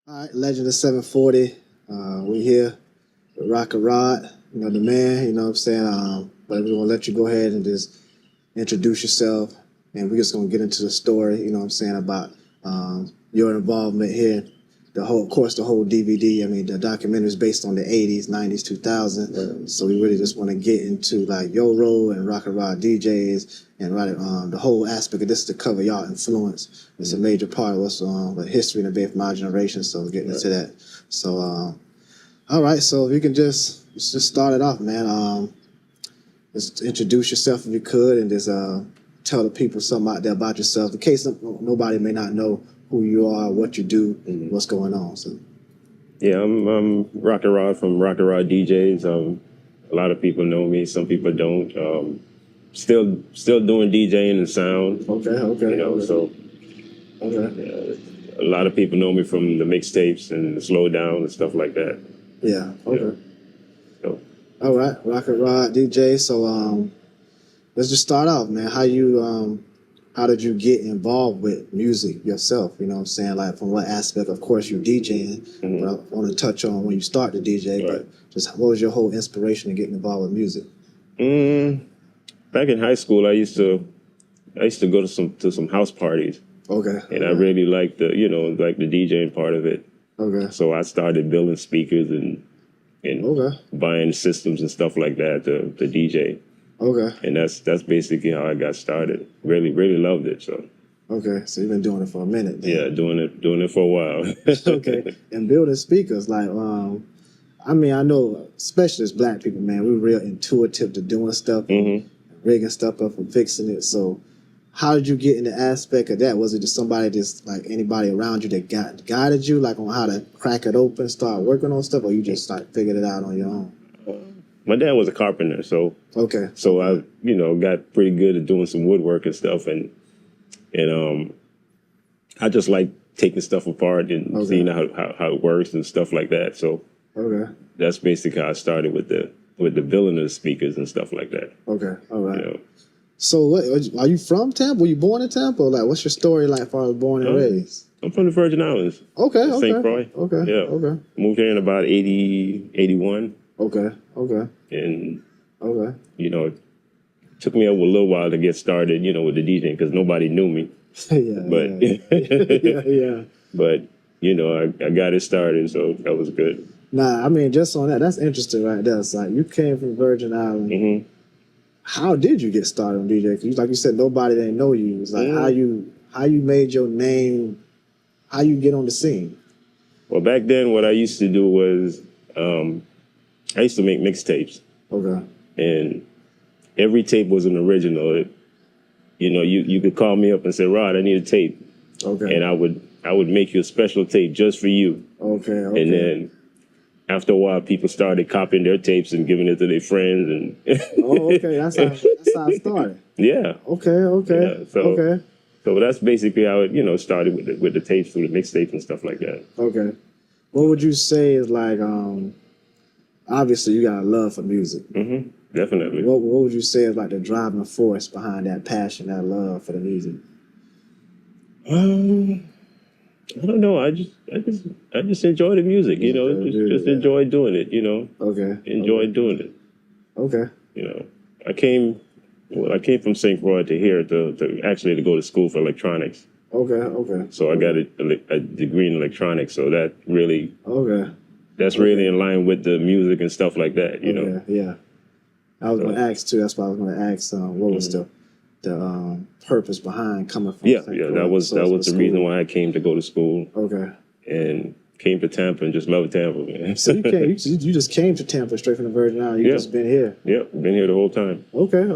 All right, Legend of 740. We here with Rocket Rod, you know, the man, you know what I'm saying? But we're going to let you go ahead and just introduce yourself, and we're just going to get into the story, you know what I'm saying, about your involvement here. The whole DVD, I mean, the documentary is based on the 80s, 90s, 2000s. So we really just want to get into like your role and Rocket Rod DJs and the whole aspect of this to cover y'all influence. It's a major part of what's the history in the Bay for my generation. So we're getting into that. So, all right. So if you can just start it off, man. Just introduce yourself if you could, and just tell the people something out there about yourself in case nobody may not know who you are, what you do, and what's going on. So, yeah, I'm Rocket Rod from Rocket Rod DJs. A lot of people know me. Some people don't. Still doing DJing and sound. Okay. You know, okay. so a lot of people know me from the mixtapes and the slow down and stuff like that. Yeah. Okay. You know, so. All right, Rocket Rod DJ. So let's just start off, man. How did you get involved with music yourself? You know what I'm saying? Like, from what aspect? Of course, you're DJing, but I want to touch on when you start to DJ, Right. but just what was your whole inspiration in getting involved with music? Back in high school, I used to go to some house parties. Okay. And I really liked the DJing part of it. Okay. So I started building speakers and buying systems and stuff like that to DJ. Okay. And that's basically how I got started. Really loved it. So. Okay, so you've been doing it for a minute then. Yeah, doing it for a while. Okay, and building speakers, like, I mean, I know, especially as black people, man, we're real intuitive to doing stuff, rigging stuff up and fixing it. So how did you get in the aspect of that? Was it just somebody, just like anybody around you that guided you, like on how to crack it open, start working on stuff, or you just figured it out on your own? My dad was a carpenter, so I got pretty good at doing some woodwork and stuff, and I just like taking stuff apart and seeing how it works and stuff like that. So that's basically how I started with the building of the speakers and stuff like that. Okay, all right. You know. So what, are you from Tampa? Were you born in Tampa? Or like, what's your story like as far as born and raised? I'm from the Virgin Islands. Okay. St. Croix. Okay. Yeah. Okay. Moved here in about 81. Okay. And okay. It took me a little while to get started, with the DJing because nobody knew me. Yeah. But I got it started, so that was good. Nah, I mean, just on that, that's interesting right there. It's like you came from Virgin Islands. How did you get started on DJ? Because like you said, nobody didn't know you. It's like how you made your name, how you get on the scene. Well, back then, what I used to do was I used to make mixtapes. Okay. And every tape was an original. You could call me up and say, Rod, I need a tape. Okay. And I would make you a special tape just for you. Okay. And then after a while, people started copying their tapes and giving it to their friends. And okay. That's how it started. Yeah. Okay. Yeah, so that's basically how it started with the tapes, through the mixtapes and stuff like that. Okay. What would you say is like, obviously you got a love for music. Definitely. What would you say is like the driving force behind that passion, that love for the music? I don't know. I just enjoy the music, just enjoy doing it, Okay. Enjoy doing it. Okay. I came from St. Croix to here to go to school for electronics. Okay. So I got a degree in electronics, so that really that's really in line with the music and stuff like that, Yeah. I was going to ask too. That's why I was going to ask what was the purpose behind coming from St. Croix? That was the reason why I came to go to school. Okay. And came to Tampa and just loved Tampa, man. So you just came to Tampa straight from the Virgin Islands. You just been here. Yep, been here the whole time. Okay.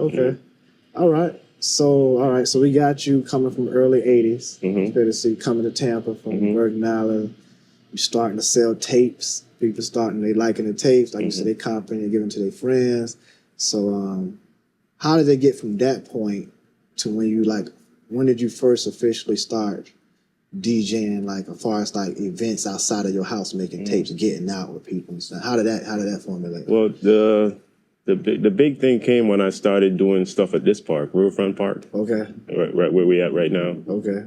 All right. So we got you coming from early 80s. It's good to see you coming to Tampa from Virgin Islands. You starting to sell tapes. People they liking the tapes. Like you said, they copying and giving to their friends. So how did they get from that point to when did you first officially start DJing, like as far as like events outside of your house, making tapes, getting out with people and stuff? How did that formulate? Well, the big thing came when I started doing stuff at this park, Riverfront Park. Okay. Right where we at right now. Okay.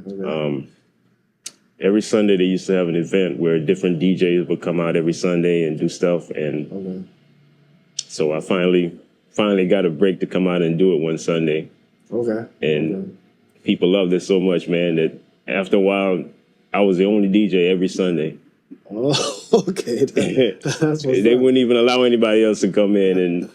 every Sunday they used to have an event where different DJs would come out every Sunday and do stuff. And so I finally got a break to come out and do it one Sunday. And people loved it so much, man, that after a while, I was the only DJ every Sunday. Oh, okay. That's what's they wouldn't even allow anybody else to come in.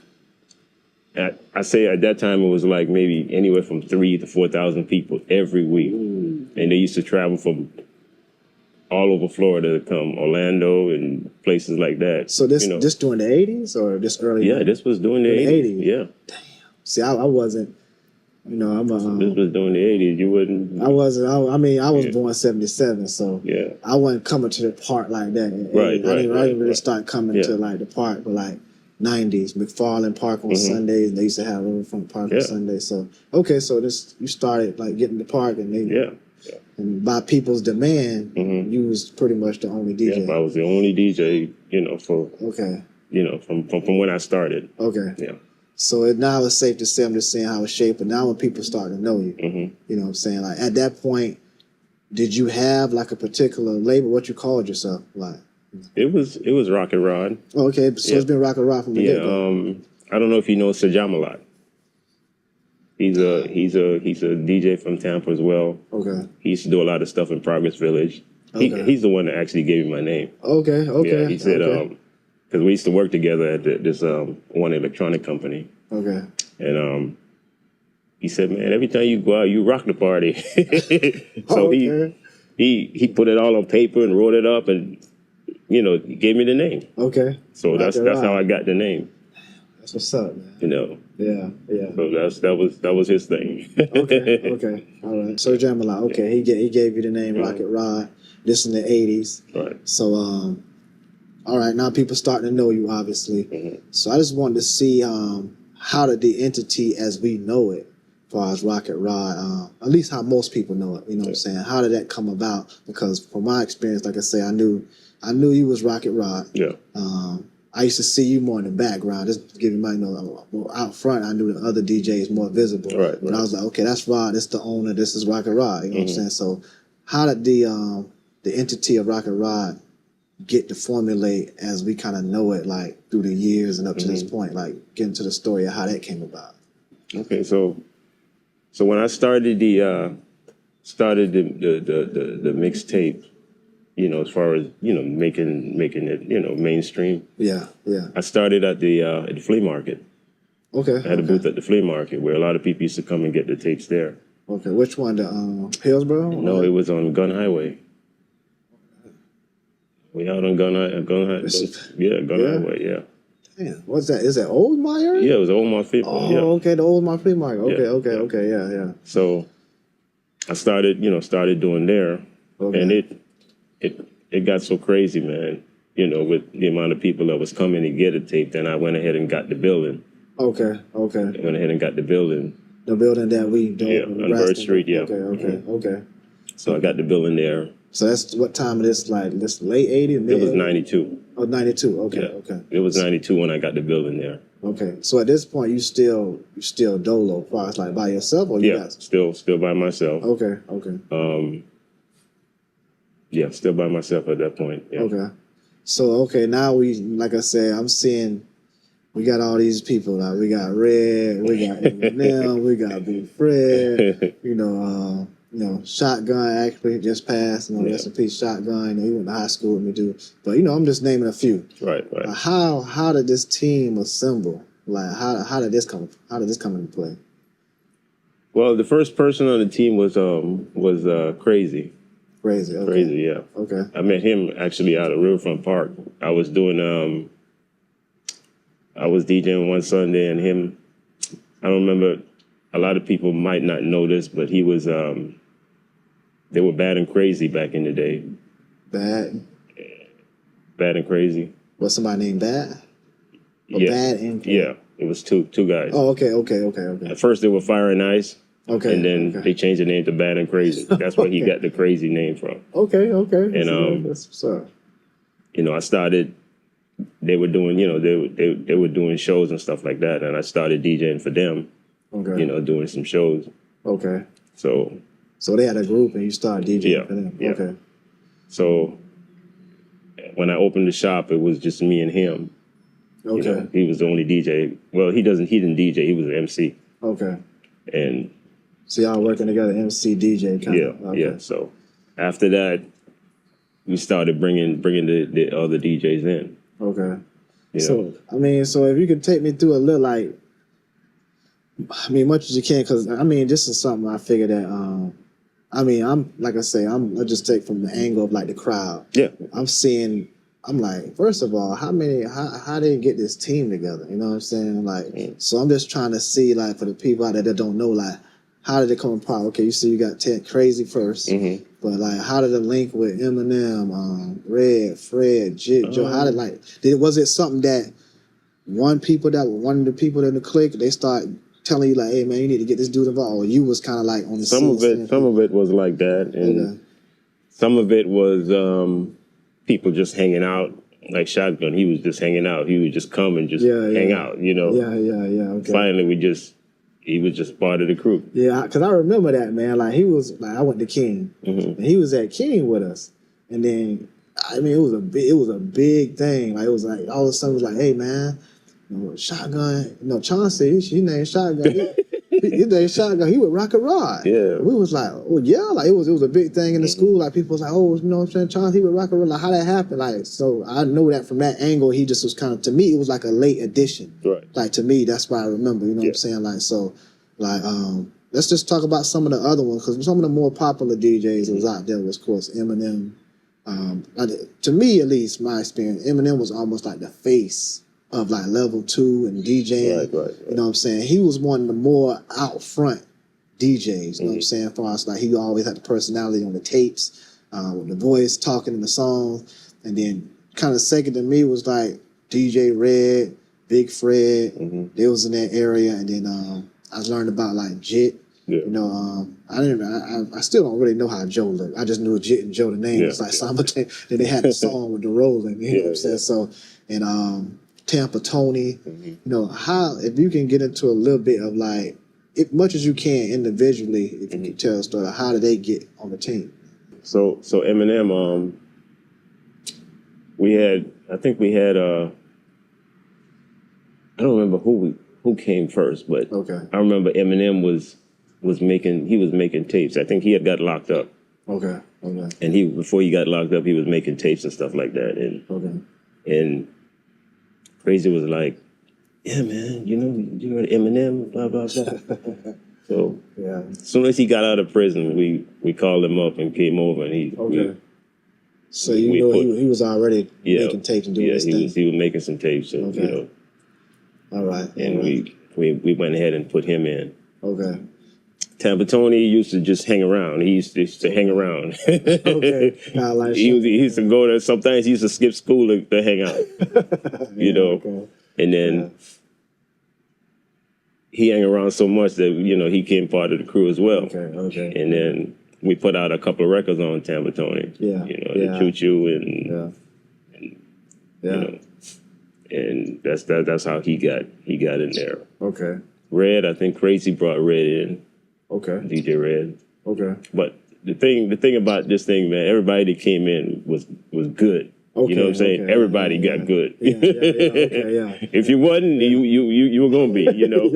And I say at that time it was like maybe anywhere from 3,000 to 4,000 people every week. And they used to travel from all over Florida to come, Orlando and places like that. So this during the 80s or this early? Yeah, this was during the 80s. Yeah. Damn. See, I wasn't, I'm a... this was during the 80s. You wouldn't... I wasn't, I was born 77, so yeah, I wasn't coming to the park like that. Right, I didn't really start coming to like the park, but like 90s, McFarland Park on Sundays, and they used to have Riverfront Park on Sundays. So, so you started like getting the park and they... And by people's demand, you was pretty much the only DJ. Yeah, I was the only DJ, for from when I started. Yeah. So now it's safe to say, I'm just saying how it's shaped. But now when people start to know you, you know what I'm saying? Like at that point, did you have like a particular label? What you called yourself? Like it was Rocket Rod. Oh, okay, so it's been Rocket Rod from the get-go. I don't know if you know Sajamalot. He's a DJ from Tampa as well. He used to do a lot of stuff in Progress Village. He's the one that actually gave me my name. Yeah, he said because we used to work together at this one electronic company. And he said, man, every time you go out, you rock the party. So he put it all on paper and wrote it up and he gave me the name. So that's how I got the name. That's what's up, man. Yeah. So that was his thing. Okay. All right. So Jamalot, he gave you the name Rocket Rod. This in the 80s. Right. So all right, now people starting to know you obviously. So I just wanted to see how did the entity as we know it, as far as Rocket Rod, at least how most people know it, you know what I'm saying? How did that come about? Because from my experience, like I say, I knew you was Rocket Rod. Yeah. I used to see you more in the background. Just to give you my out front, I knew the other DJs more visible. Right. But I was like, okay, that's Rod, that's the owner, this is Rocket Rod. You know what I'm saying? So how did the entity of Rocket Rod get to formulate as we kind of know it, like through the years and up to this point, like get into the story of how that came about? Okay, so when I started the mixtape, as far as making it mainstream. Yeah. I started at the flea market. I had a booth at the flea market where a lot of people used to come and get the tapes there. Which one? The Hillsborough? No, it was on Gun Highway. We out on Gun Highway. Yeah, Gun Highway. Yeah. Damn, what's that? Is that Oldmar area? Yeah, it was Oldmar Flea Market. Oh, okay, the Oldmar Flea Market. Okay, yeah. So I started doing there, and it got so crazy, man. With the amount of people that was coming to get a tape, then I went ahead and got the building. Okay. I went ahead and got the building. The building that we do. Yeah, on Bird Street. Yeah. Okay. So I got the building there. So that's what time it is, like this late 80s? It was 92. Oh, 92. Okay. It was 92 when I got the building there. Okay. So at this point, you still dolo, as far as like by yourself, or you guys? still by myself. Okay. Yeah, still by myself at that point. Yeah. Okay. So now like I said, I'm seeing we got all these people. Like we got Red, we got Eminem, we got Big Fred. Shotgun actually just passed. Rest in peace, Shotgun. He went to high school with me too. But I'm just naming a few. Right. How did this team assemble? Like how did this come into play? Well, the first person on the team was Krazy. Krazy. Okay. Krazy, yeah. Okay. I met him actually out of Riverfront Park. I was doing I was DJing one Sunday, and him. I don't remember. A lot of people might not know this, but he was. They were Bad and Krazy back in the day. Bad and Krazy. Was somebody named Bad? Or Yeah. Bad and Krazy? Yeah, it was two guys. Oh, okay. At first they were Fire and Ice. Okay. And then they changed the name to Bad and Krazy. That's where he got the Krazy name from. Okay. And that's what's up. I started. They were doing, they were doing shows and stuff like that, and I started DJing for them. Okay. Doing some shows. Okay. So they had a group and you started DJing for them. Yeah. Okay. So when I opened the shop, it was just me and him. Okay. You know, he was the only DJ. Well, he didn't DJ. He was an MC. Okay. And so y'all working together, MC, DJ kind of. Yeah, yeah. So after that, we started bringing the other DJs in. Okay. You so know? I mean, so if you could take me through a little, like, I mean, much as you can, because I mean, this is something I figured that. I mean, I'm like I say, I just take from the angle of like the crowd. Yeah. I'm like, first of all, how they get this team together? You know what I'm saying? Like, so I'm just trying to see, like, for the people out there that don't know, like, how did it come apart? Okay, you see, you got Krazy first, but like, how did it link with Eminem, Red, Fred, Gitt Joe? How was it something that one of the people in the clique, they start telling you like, hey man, you need to get this dude involved, or you was kind of like on the some of it was like that, and some of it was people just hanging out, like Shotgun. He was just hanging out. He would just come and just hang out, you know. Okay. Finally, he was just part of the crew. Yeah, because I remember that, man. Like, he was like, I went to King, and he was at King with us, and then I mean, it was a big thing. Like, it was like all of a sudden it was like, hey man, you know, Shotgun, you know, Chauncey, she named Shotgun. His name Shotgun. He would rock a rod. Yeah. We was like, oh yeah, like it was a big thing in the school. Like, people was like, oh, you know what I'm saying, Chauncey, he would rock a rod. Like, how that happened? Like, so I know that from that angle, he just was kind of, to me, it was like a late addition. Right. Like, to me, that's why I remember. You know what I'm saying? Like, so, like, let's just talk about some of the other ones, because some of the more popular DJs that was out there was, of course, Eminem. To me, at least, my experience, Eminem was almost like the face of like level 2 and DJing. Right. You know what I'm saying? He was one of the more out front DJs, you know what I'm saying? As far as like, he always had the personality on the tapes, with the voice talking in the songs. And then kind of second to me was like DJ Red, Big Fred. They was in that area. And then I learned about like Gitt. Yeah. You know, I still don't really know how Joe looked. I just knew Gitt and Joe, the name was like simultaneous. Then they had the song with the rolling, you know what I'm saying? So, and Tampa Tony, you know, how, if you can get into a little bit of like, as much as you can individually, if you can tell a story, how did they get on the team? So Eminem, I think we had I don't remember who came first, but I remember Eminem was making tapes. I think he had got locked up. Okay. And before he got locked up, he was making tapes and stuff like that. And Krazy was like, yeah, man, you know, you heard Eminem, blah, blah, blah. So as soon as he got out of prison, we called him up and came over, and he so you know, he was already making tapes and doing this thing. He was making some tapes, so, you know. All right. And we went ahead and put him in. Okay. Tampa Tony used to just hang around. He used to hang around. Like he used to go there. Sometimes he used to skip school to hang out. You know. And then he hung around so much that, you know, he became part of the crew as well. Okay. And then we put out a couple of records on Tampa Tony. Yeah. You know, the Choo Choo and you know, and that's how he got in there. Okay. Red, I think Krazy brought Red in. Okay. DJ Red. Okay. But the thing about this thing, man, everybody that came in was good. You know what I'm saying? Everybody got good. If you wasn't, you were gonna be. You know.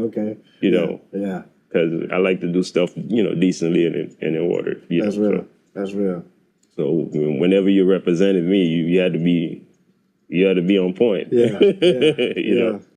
Okay. You know. Because I like to do stuff, you know, decently and in order. That's real. That's real. So whenever you represented me, you had to be on point. You know.